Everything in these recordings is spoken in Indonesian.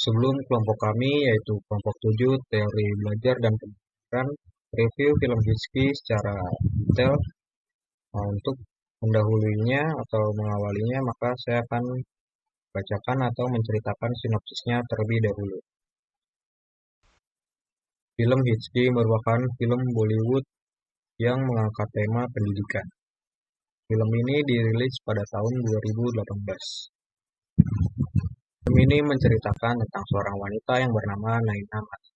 Sebelum kelompok kami, yaitu kelompok 7, teori belajar dan pembelajaran, review film Hitchcock secara detail. Untuk mendahulunya atau mengawalinya, maka saya akan bacakan atau menceritakan sinopsisnya terlebih dahulu. Film Hitchcock merupakan film Bollywood yang mengangkat tema pendidikan. Film ini dirilis pada tahun 2018. Film ini menceritakan tentang seorang wanita yang bernama Naina Mathur.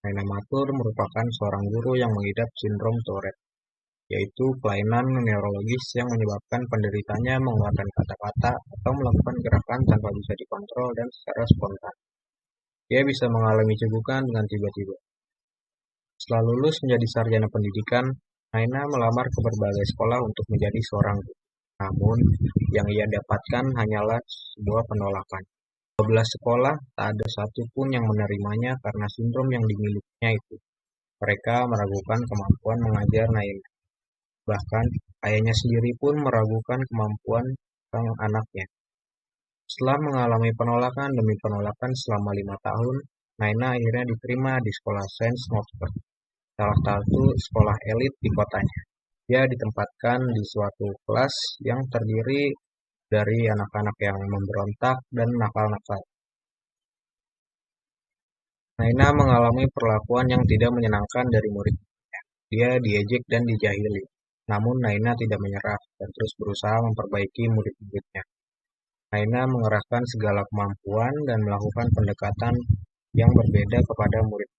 Naina Mathur merupakan seorang guru yang mengidap sindrom Tourette, yaitu kelainan neurologis yang menyebabkan penderitanya mengeluarkan kata-kata atau melakukan gerakan tanpa bisa dikontrol dan secara spontan. Dia bisa mengalami cegukan dengan tiba-tiba. Setelah lulus menjadi sarjana pendidikan, Naina melamar ke berbagai sekolah untuk menjadi seorang guru. Namun, yang ia dapatkan hanyalah sebuah penolakan. 12 sekolah, tak ada satupun yang menerimanya karena sindrom yang dimilikinya itu. Mereka meragukan kemampuan mengajar Naina. Bahkan, ayahnya sendiri pun meragukan kemampuan sang anaknya. Setelah mengalami penolakan demi penolakan selama 5 tahun, Naina akhirnya diterima di sekolah Saint Northcote, salah satu sekolah elit di kotanya. Dia ditempatkan di suatu kelas yang terdiri dari anak-anak yang memberontak dan nakal-nakal. Naina mengalami perlakuan yang tidak menyenangkan dari murid-muridnya. Dia diejek dan dijahili. Namun Naina tidak menyerah dan terus berusaha memperbaiki murid-muridnya. Naina mengerahkan segala kemampuan dan melakukan pendekatan yang berbeda kepada murid.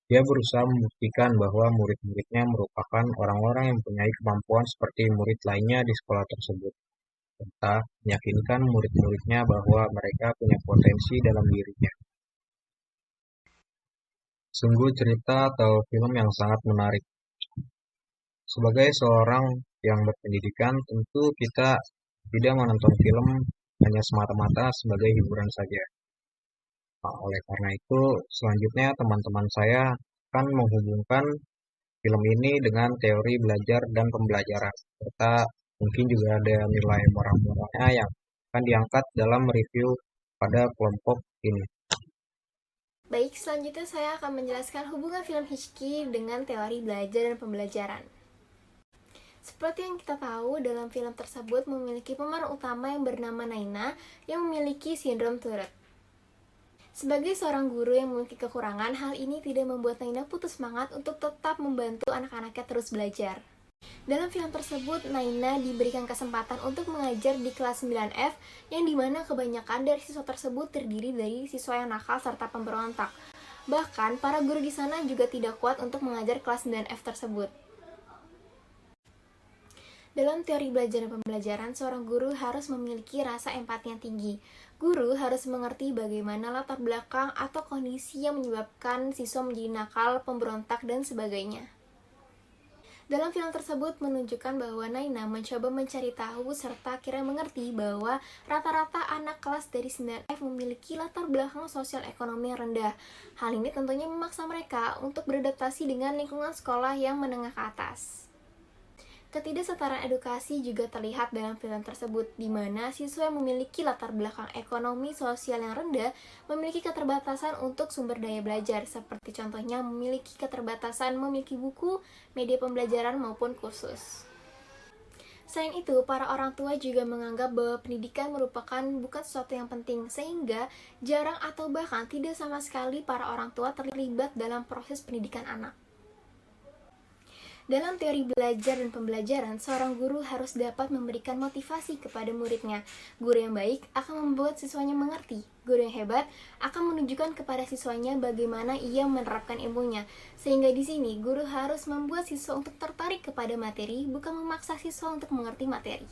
Dia berusaha membuktikan bahwa murid-muridnya merupakan orang-orang yang mempunyai kemampuan seperti murid lainnya di sekolah tersebut, serta meyakinkan murid-muridnya bahwa mereka punya potensi dalam dirinya. Sungguh cerita atau film yang sangat menarik. Sebagai seorang yang berpendidikan, tentu kita tidak menonton film hanya semata-mata sebagai hiburan saja. Nah, oleh karena itu, selanjutnya teman-teman saya akan menghubungkan film ini dengan teori belajar dan pembelajaran, serta mungkin juga ada nilai moral-moralnya yang akan diangkat dalam review pada kelompok ini. Baik, selanjutnya saya akan menjelaskan hubungan film Hitchcock dengan teori belajar dan pembelajaran. Seperti yang kita tahu, dalam film tersebut memiliki pemeran utama yang bernama Naina yang memiliki sindrom Tourette. Sebagai seorang guru yang memiliki kekurangan, hal ini tidak membuat Naina putus semangat untuk tetap membantu anak-anaknya terus belajar. Dalam film tersebut, Naina diberikan kesempatan untuk mengajar di kelas 9F, yang dimana kebanyakan dari siswa tersebut terdiri dari siswa yang nakal serta pemberontak. Bahkan, para guru di sana juga tidak kuat untuk mengajar kelas 9F tersebut. Dalam teori belajar dan pembelajaran, seorang guru harus memiliki rasa empati yang tinggi. Guru harus mengerti bagaimana latar belakang atau kondisi yang menyebabkan siswa menjadi nakal, pemberontak, dan sebagainya. Dalam film tersebut menunjukkan bahwa Naina mencoba mencari tahu serta akhirnya mengerti bahwa rata-rata anak kelas dari 9F memiliki latar belakang sosial ekonomi yang rendah. Hal ini tentunya memaksa mereka untuk beradaptasi dengan lingkungan sekolah yang menengah ke atas. Ketidaksetaraan edukasi juga terlihat dalam film tersebut, di mana siswa yang memiliki latar belakang ekonomi sosial yang rendah memiliki keterbatasan untuk sumber daya belajar, seperti contohnya memiliki keterbatasan memiliki buku, media pembelajaran maupun kursus. Selain itu, para orang tua juga menganggap bahwa pendidikan merupakan bukan sesuatu yang penting, sehingga jarang atau bahkan tidak sama sekali para orang tua terlibat dalam proses pendidikan anak. Dalam teori belajar dan pembelajaran, seorang guru harus dapat memberikan motivasi kepada muridnya. Guru yang baik akan membuat siswanya mengerti. Guru yang hebat akan menunjukkan kepada siswanya bagaimana ia menerapkan ilmunya. Sehingga di sini, guru harus membuat siswa untuk tertarik kepada materi, bukan memaksa siswa untuk mengerti materi.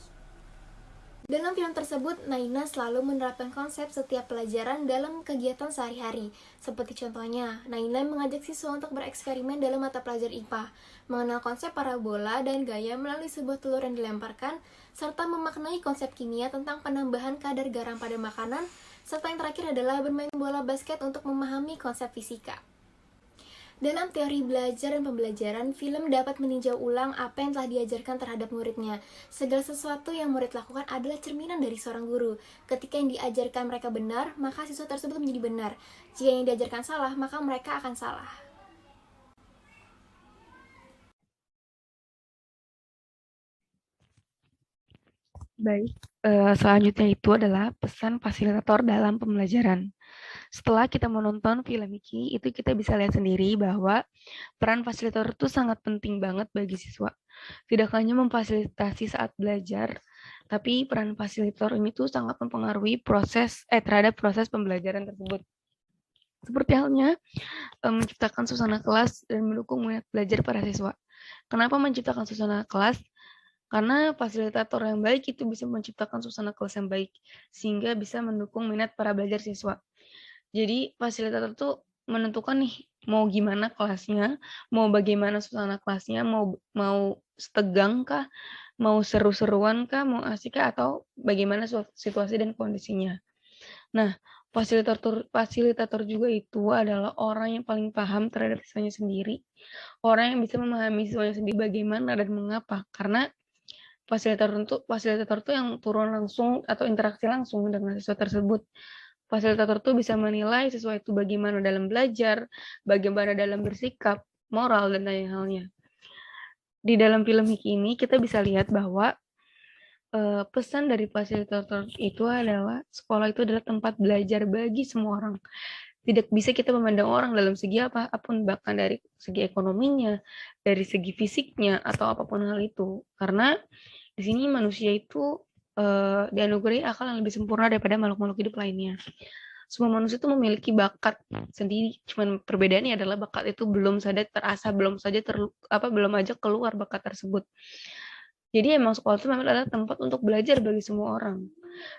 Dalam film tersebut, Naina selalu menerapkan konsep setiap pelajaran dalam kegiatan sehari-hari. Seperti contohnya, Naina mengajak siswa untuk bereksperimen dalam mata pelajaran IPA, mengenal konsep parabola dan gaya melalui sebuah telur yang dilemparkan, serta memaknai konsep kimia tentang penambahan kadar garam pada makanan, serta yang terakhir adalah bermain bola basket untuk memahami konsep fisika. Dalam teori belajar dan pembelajaran, film dapat meninjau ulang apa yang telah diajarkan terhadap muridnya. Segala sesuatu yang murid lakukan adalah cerminan dari seorang guru. Ketika yang diajarkan mereka benar, maka siswa tersebut menjadi benar. Jika yang diajarkan salah, maka mereka akan salah. Baik, selanjutnya itu adalah pesan fasilitator dalam pembelajaran. Setelah kita menonton film ini, itu kita bisa lihat sendiri bahwa peran fasilitator itu sangat penting banget bagi siswa. Tidak hanya memfasilitasi saat belajar, tapi peran fasilitator ini tuh sangat mempengaruhi terhadap proses pembelajaran tersebut. Seperti halnya menciptakan suasana kelas dan mendukung minat belajar para siswa. Kenapa menciptakan suasana kelas? Karena fasilitator yang baik itu bisa menciptakan suasana kelas yang baik, sehingga bisa mendukung minat para belajar siswa. Jadi fasilitator tuh menentukan nih mau gimana kelasnya, mau bagaimana suasana kelasnya, mau tegang kah, mau seru-seruan kah, mau asik kah, atau bagaimana situasi dan kondisinya. Nah, fasilitator juga itu adalah orang yang paling paham terhadap siswanya sendiri, orang yang bisa memahami siswanya sendiri bagaimana dan mengapa. Karena fasilitator tuh yang turun langsung atau interaksi langsung dengan siswa tersebut. Fasilitator tuh bisa menilai siswa itu bagaimana dalam belajar, bagaimana dalam bersikap, moral, dan lain halnya. Di dalam film Hiki ini kita bisa lihat bahwa pesan dari fasilitator itu adalah sekolah itu adalah tempat belajar bagi semua orang. Tidak bisa kita memandang orang dalam segi apapun, bahkan dari segi ekonominya, dari segi fisiknya, atau apapun hal itu. Karena di sini manusia itu dianugerahi akal yang lebih sempurna daripada makhluk-makhluk hidup lainnya. Semua manusia itu memiliki bakat sendiri, cuman perbedaannya adalah bakat itu belum saja terasa, belum aja keluar bakat tersebut. Jadi emang sekolah itu memang adalah tempat untuk belajar bagi semua orang.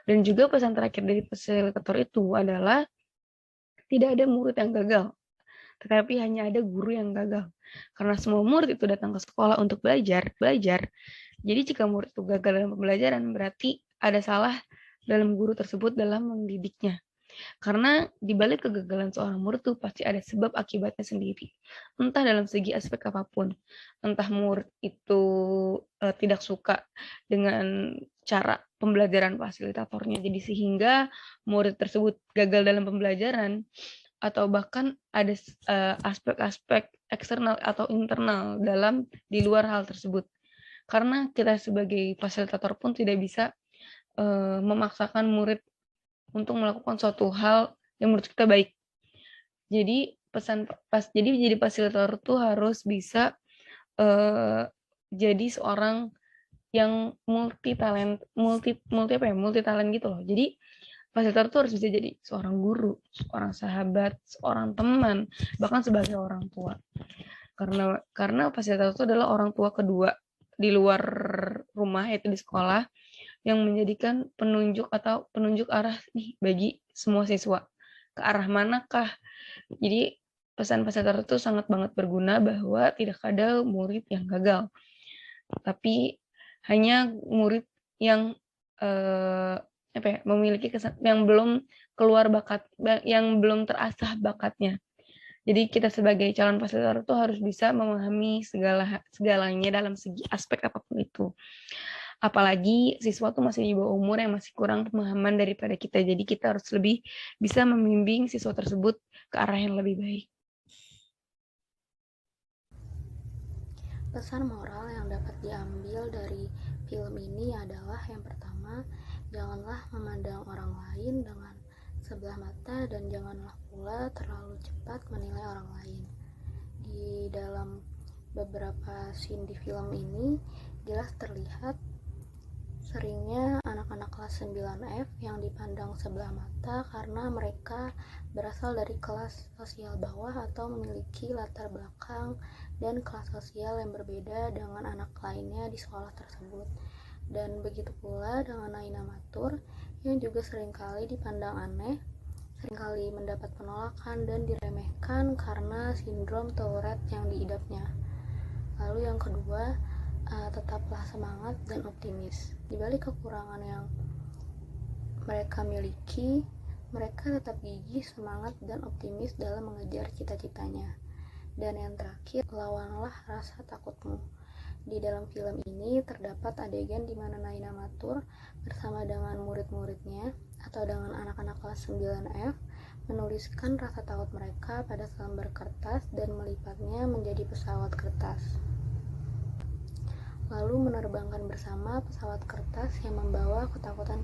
Dan juga pesan terakhir dari fasilitator itu adalah tidak ada murid yang gagal, tetapi hanya ada guru yang gagal. Karena semua murid itu datang ke sekolah untuk belajar. Jadi jika murid itu gagal dalam pembelajaran, berarti ada salah dalam guru tersebut dalam mendidiknya. Karena di balik kegagalan seorang murid itu pasti ada sebab akibatnya sendiri. Entah dalam segi aspek apapun. Entah murid itu tidak suka dengan cara pembelajaran fasilitatornya. Jadi sehingga murid tersebut gagal dalam pembelajaran, atau bahkan ada aspek-aspek eksternal atau internal di luar hal tersebut. Karena kita sebagai fasilitator pun tidak bisa memaksakan murid untuk melakukan suatu hal yang menurut kita baik. Jadi jadi fasilitator tuh harus bisa jadi seorang yang multi talent gitu loh. Jadi fasilitator tuh harus bisa jadi seorang guru, seorang sahabat, seorang teman, bahkan sebagai orang tua. Karena fasilitator itu adalah orang tua kedua di luar rumah, yaitu di sekolah, yang menjadikan penunjuk arah nih bagi semua siswa. Ke arah manakah? Jadi pesan fasilitator itu sangat banget berguna bahwa tidak ada murid yang gagal. Tapi hanya murid yang memiliki yang belum keluar bakat, yang belum terasah bakatnya. Jadi kita sebagai calon fasilitator itu harus bisa memahami segalanya dalam segi aspek apapun itu. Apalagi siswa tuh masih di bawah umur yang masih kurang pemahaman daripada kita. Jadi kita harus lebih bisa membimbing siswa tersebut ke arah yang lebih baik. Pesan moral yang dapat diambil dari film ini adalah yang pertama, janganlah memandang orang lain dengan sebelah mata dan janganlah pula terlalu cepat menilai orang lain. Di dalam beberapa scene di film ini jelas terlihat seringnya anak-anak kelas 9F yang dipandang sebelah mata karena mereka berasal dari kelas sosial bawah atau memiliki latar belakang dan kelas sosial yang berbeda dengan anak lainnya di sekolah tersebut. Dan begitu pula dengan Naina Matur yang juga seringkali dipandang aneh, seringkali mendapat penolakan dan diremehkan karena sindrom Tourette yang diidapnya. Lalu yang kedua, tetaplah semangat dan optimis. Di balik kekurangan yang mereka miliki, mereka tetap gigih, semangat, dan optimis dalam mengejar cita-citanya. Dan yang terakhir, lawanlah rasa takutmu. Di dalam film ini terdapat adegan di mana Naina Matur bersama dengan murid-muridnya atau dengan anak-anak kelas 9F menuliskan rasa takut mereka pada selembar kertas dan melipatnya menjadi pesawat kertas. Lalu menerbangkan bersama pesawat kertas yang membawa ketakutan